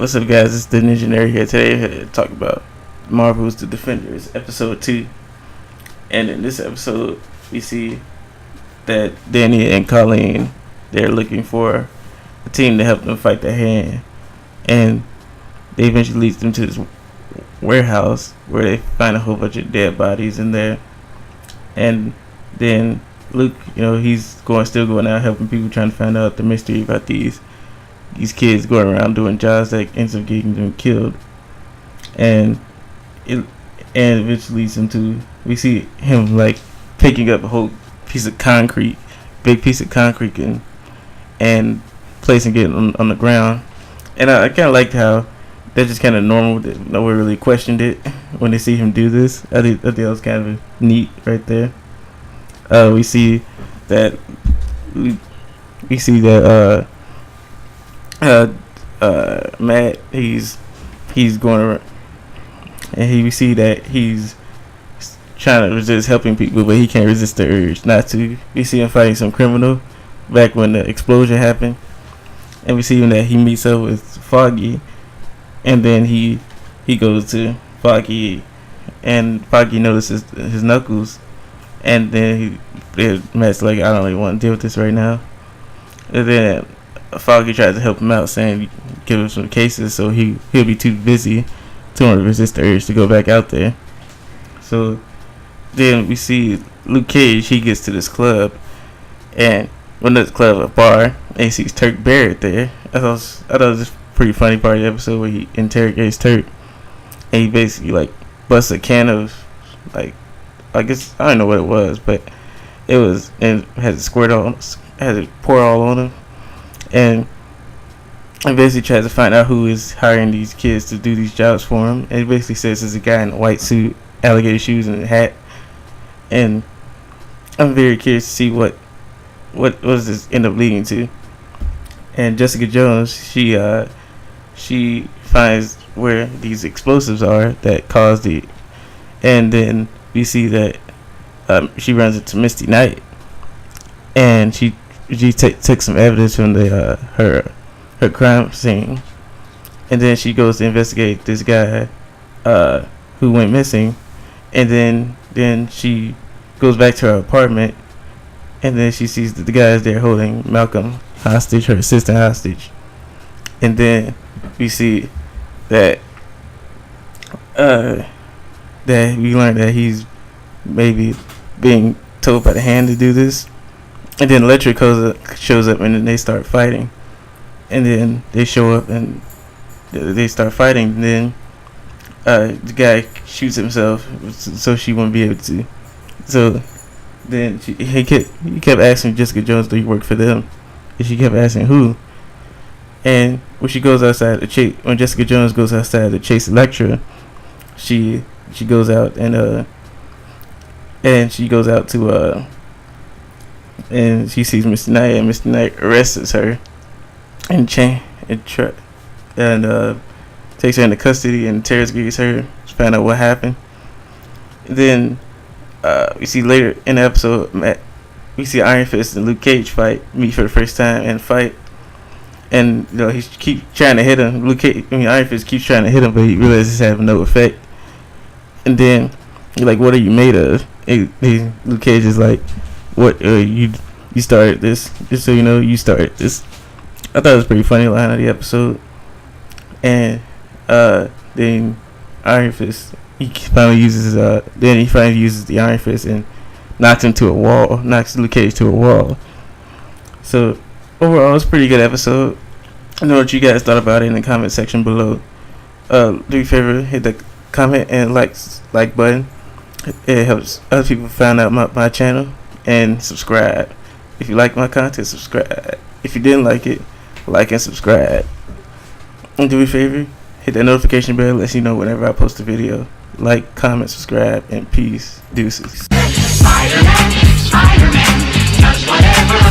What's up, guys? It's the Ninja here. Today, we're here to talk about Marvel's The Defenders, episode 2. And in this episode, we see that Danny and Colleen, they're looking for a team to help them fight the hand. And they eventually leads them to this warehouse where they find a whole bunch of dead bodies in there. And then Luke, he's still going out helping people, trying to find out the mystery about these kids going around doing jobs that ends up getting them killed. And eventually leads him to, we see him like picking up a whole piece of concrete, big piece of concrete, and placing it on the ground. And I kind of liked how that's just kind of normal, that no one really questioned it when they see him do this. I think that was kind of neat right there. We see that Matt, he's going around, and we see that he's trying to resist helping people, but he can't resist the urge not to. We see him fighting some criminal back when the explosion happened, and we see him that he meets up with Foggy, and then he goes to Foggy, and Foggy notices his knuckles, and then Matt's like, I don't really want to deal with this right now. And then Foggy tries to help him out, saying give him some cases, so he'll be too busy to resist the urge to go back out there. So then we see Luke Cage. He gets to this club, and when this club, a bar, and he sees Turk Barrett there. I thought it was a pretty funny part of the episode where he interrogates Turk, and he basically like busts a can of, like, I guess I don't know what it was, but it was, and had it pour all on him, and basically tries to find out who is hiring these kids to do these jobs for him. And he basically says there's a guy in a white suit, alligator shoes, and a hat. And I'm very curious to see what does this end up leading to. And Jessica Jones, she finds where these explosives are that caused the, and then we see that she runs into Misty Knight, and she took some evidence from the her crime scene, and then she goes to investigate this guy who went missing, and then she goes back to her apartment, and then she sees that the guy is there holding Malcolm hostage, her assistant hostage. And then we see that that we learn that he's maybe being told by the hand to do this. And then Electric shows up, and then they start fighting. And then they show up and they start fighting. And then the guy shoots himself, so she won't be able to. So then he kept asking Jessica Jones, "Do you work for them?" And she kept asking who. And when she goes outside to chase, when Jessica Jones goes outside to chase Elektra, she goes out and she goes out to and she sees Misty Knight, and Misty Knight arrests her and takes her into custody and interrogates her to find out what happened. And then we see later in the episode, we see Iron Fist and Luke Cage meet for the first time and fight. And he keeps trying to hit him. Iron Fist keeps trying to hit him, but he realizes it's having no effect. And then he's like, "What are you made of?" Luke Cage is like, "What? You started this? Just so you know, you started this." I thought it was a pretty funny line of the episode. And then Iron Fist, he finally uses the Iron Fist and knocks Luke Cage to a wall. So overall, it's a pretty good episode. I know what you guys thought about it in the comment section below. Do me a favor, hit the comment and like button. It helps other people find out my channel, and subscribe. If you like my content, subscribe. If you didn't like it, like and subscribe. And do me a favor, hit that notification bell, lets you know whenever I post a video. Like, comment, subscribe, and peace. Deuces. Spider-Man, does whatever